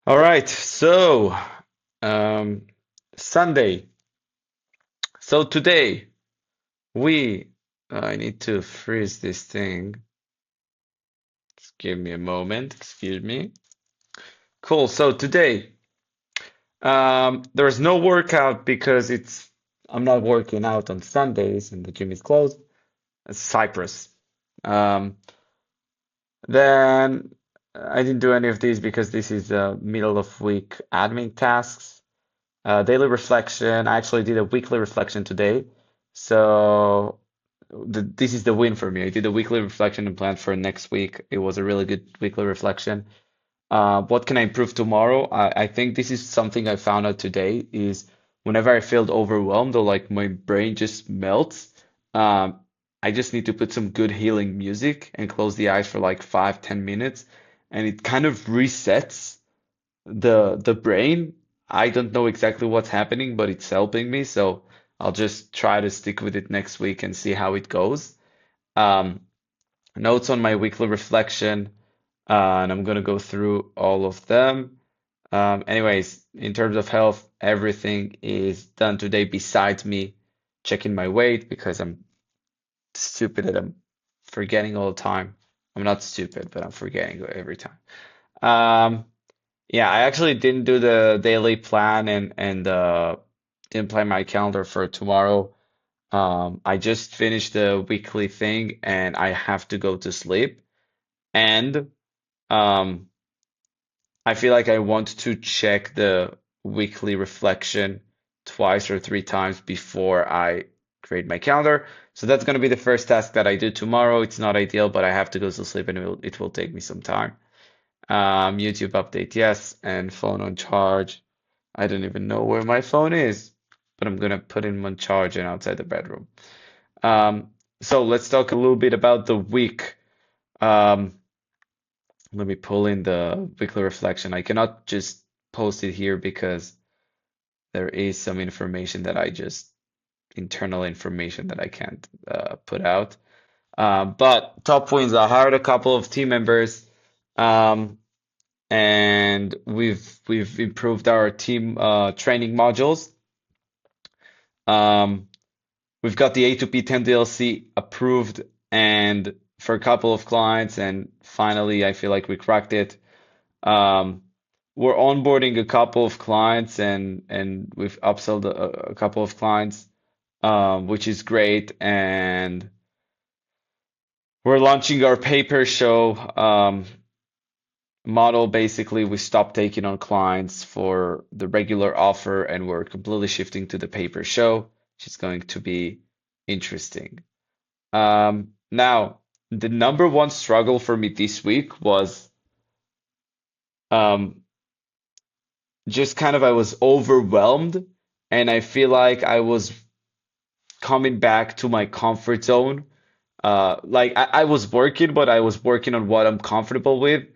All right, so um, Sunday. So today we, I need to freeze this thing. Just give me a moment. Excuse me. Cool. So today, there's no workout because I'm not working out on Sundays and the gym is closed. It's Cyprus. Um, then I didn't do any of these because this is middle of week admin tasks. Daily reflection. I actually did a weekly reflection today. So this is the win for me. I did a weekly reflection and planned for next week. It was a really good weekly reflection. What can I improve tomorrow? I think this is something I found out today is whenever I feel overwhelmed or like my brain just melts, um, I just need to put some good healing music and close the eyes for like 5, 10 minutes, and it kind of resets the brain. I don't know exactly what's happening, but it's helping me. So I'll just try to stick with it next week and see how it goes. Um, Notes on my weekly reflection, and I'm gonna go through all of them. Anyways, in terms of health, everything is done today besides me checking my weight because I'm stupid and I'm forgetting all the time. I'm not stupid, but I'm forgetting every time. Um, yeah, I actually didn't do the daily plan and didn't plan my calendar for tomorrow. I just finished the weekly thing and I have to go to sleep. And um, I feel like I want to check the weekly reflection twice or three times before I create my calendar. So that's going to be the first task that I do tomorrow. It's not ideal, but I have to go to sleep and it will take me some time. YouTube update, yes, and phone on charge. I don't even know where my phone is, but I'm gonna put him on charge and outside the bedroom. Um, so let's talk a little bit about the week. Um, Let me pull in the weekly reflection. I cannot just post it here because there is some information that I just internal information that I can't put out. But top wins, I hired a couple of team members. Um, and we've improved our team training modules. Um, we've got the A2P 10 DLC approved and for a couple of clients, and finally, I feel like we cracked it. Um, we're onboarding a couple of clients, and we've upsold a couple of clients, which is great. And we're launching our paper show. Model. Basically, we stopped taking on clients for the regular offer and we're completely shifting to the paper show, which is going to be interesting. Now, the number one struggle for me this week was um, just kind of I was overwhelmed and I feel like I was coming back to my comfort zone. Like I was working, but I was working on what I'm comfortable with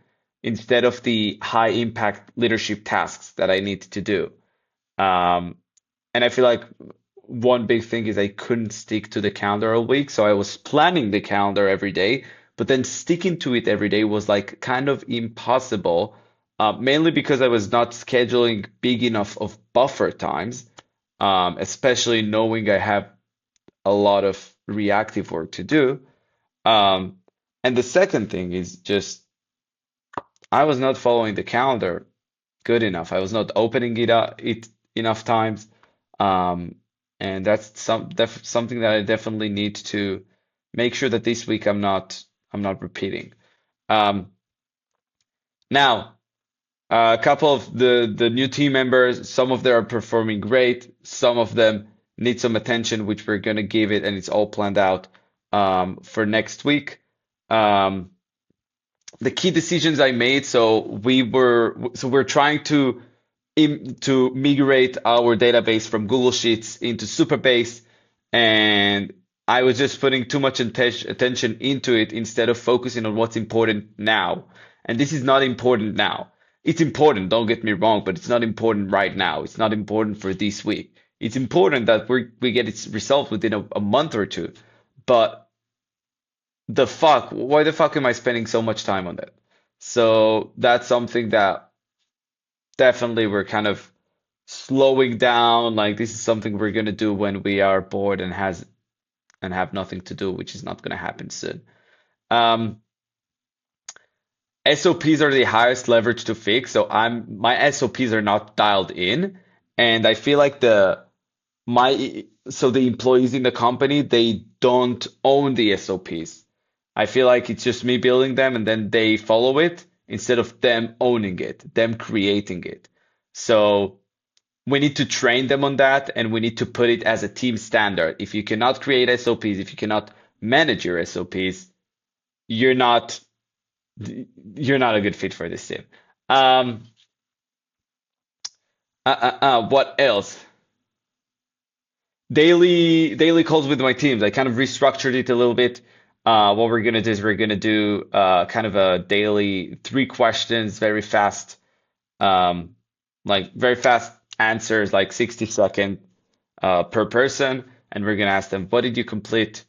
instead of the high impact leadership tasks that I need to do. Um, and I feel like one big thing is I couldn't stick to the calendar all week. So I was planning the calendar every day, but then sticking to it every day was like kind of impossible, mainly because I was not scheduling big enough of buffer times, especially knowing I have a lot of reactive work to do. Um, and the second thing is just I was not following the calendar good enough. I was not opening it enough times. Um, and that's something that I definitely need to make sure that this week I'm not repeating. Um, Now, a couple of the new team members, some of them are performing great, some of them need some attention, which we're gonna give it, and it's all planned out for next week. Um, the key decisions I made. So we're trying to migrate our database from Google Sheets into Superbase, and I was just putting too much attention into it instead of focusing on what's important now. And this is not important now. It's important, don't get me wrong, but it's not important right now. It's not important for this week. It's important that we get its result within a month or two. But why the fuck am I spending so much time on that? So that's something that definitely we're kind of slowing down. Like this is something we're gonna do when we are bored and have nothing to do, which is not gonna happen soon. Um, SOPs are the highest leverage to fix, so my SOPs are not dialed in, and I feel like the employees in the company, they don't own the SOPs. I feel like it's just me building them and then they follow it instead of them owning it, them creating it. So we need to train them on that and we need to put it as a team standard. If you cannot create SOPs, if you cannot manage your SOPs, you're not you're not a good fit for this team. Um, what else? Daily calls with my teams. I kind of restructured it a little bit. What we're gonna do is we're gonna do kind of a daily 3 questions, um, very fast answers, like 60-second per person, and we're gonna ask them, what did you complete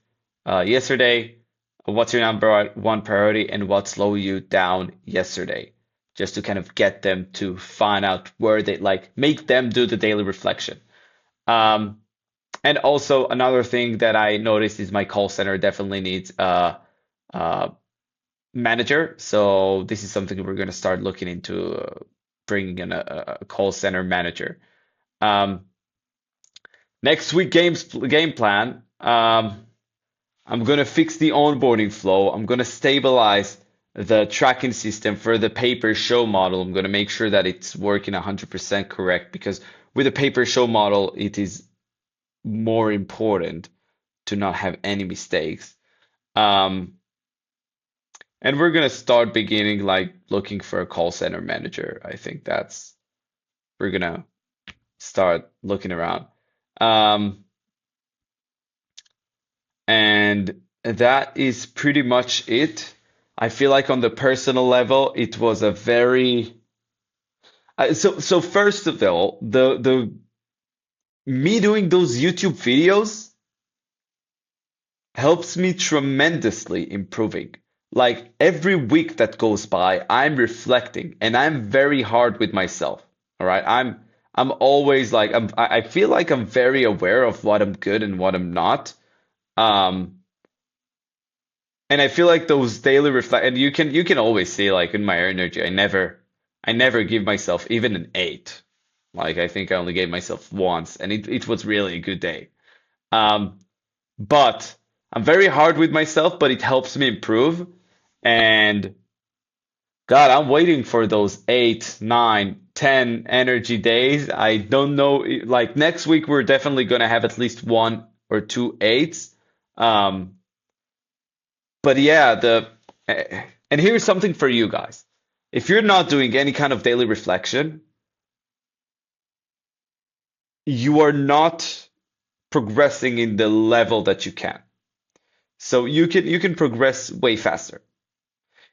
yesterday? What's your number one priority, and what slowed you down yesterday? Just to kind of get them to find out where they like make them do the daily reflection. Um, and also another thing that I noticed is my call center definitely needs a manager. So this is something we're going to start looking into bringing in a call center manager. Um, Next week game plan. I'm going to fix the onboarding flow. I'm going to stabilize the tracking system for the paper show model. I'm going to make sure that it's working 100% correct because with a paper show model, it is more important to not have any mistakes. Um, and we're gonna start beginning like looking for a call center manager. I think that's we're gonna start looking around. Um, and that is pretty much it. I feel like on the personal level, it was a very so first of all, the me doing those YouTube videos helps me tremendously improving. Like every week that goes by, I'm reflecting and I'm very hard with myself. All right. I'm always like I feel like I'm very aware of what I'm good and what I'm not. Um and I feel like those daily reflect and you can always see like in my energy, I never give myself even an 8. Like I think I only gave myself once and it was really a good day. Um but I'm very hard with myself, but it helps me improve. And God, I'm waiting for those 8, 9, 10 energy days. I don't know. Like next week, we're definitely going to have at least 1 or 2 8s. Um, but yeah, and here's something for you guys. If you're not doing any kind of daily reflection, you are not progressing in the level that you can. So you can progress way faster.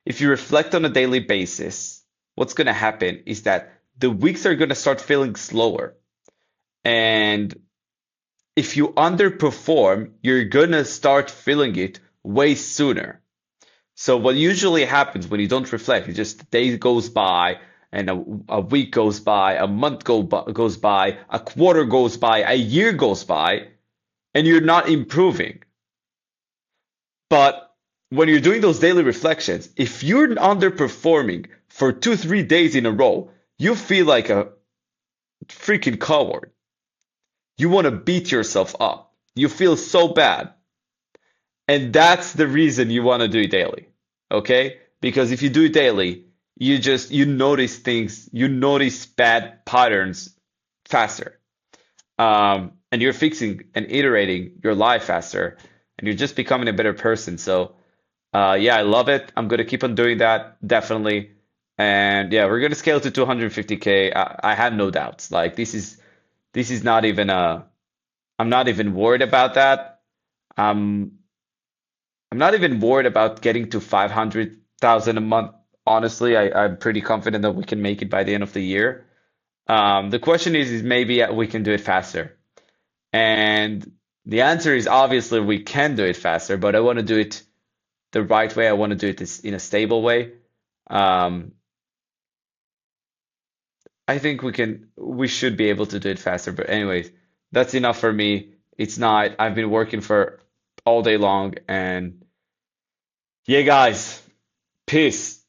If you reflect on a daily basis, what's going to happen is that the weeks are going to start feeling slower. And if you underperform, you're going to start feeling it way sooner. So what usually happens when you don't reflect, it just a day goes by and a week goes by, a month goes by, a quarter goes by, a year goes by, and you're not improving. But when you're doing those daily reflections, if you're underperforming for 2, 3 days in a row, you feel like a freaking coward. You want to beat yourself up. You feel so bad. And that's the reason you want to do it daily. Okay? Because if you do it daily, you notice things, you notice bad patterns faster. And you're fixing and iterating your life faster, and you're just becoming a better person. So yeah, I love it. I'm gonna keep on doing that, definitely. And yeah, we're gonna scale to 250K. I have no doubts. Like this is not even I'm not even worried about that. Um, I'm not even worried about getting to 500,000 a month. Honestly, I'm pretty confident that we can make it by the end of the year. The question is maybe we can do it faster. And the answer is obviously we can do it faster, but I want to do it the right way. I want to do it in a stable way. Um, I think we should be able to do it faster. But anyways, that's enough for me. It's not. I've been working for all day long, and yeah, guys, peace.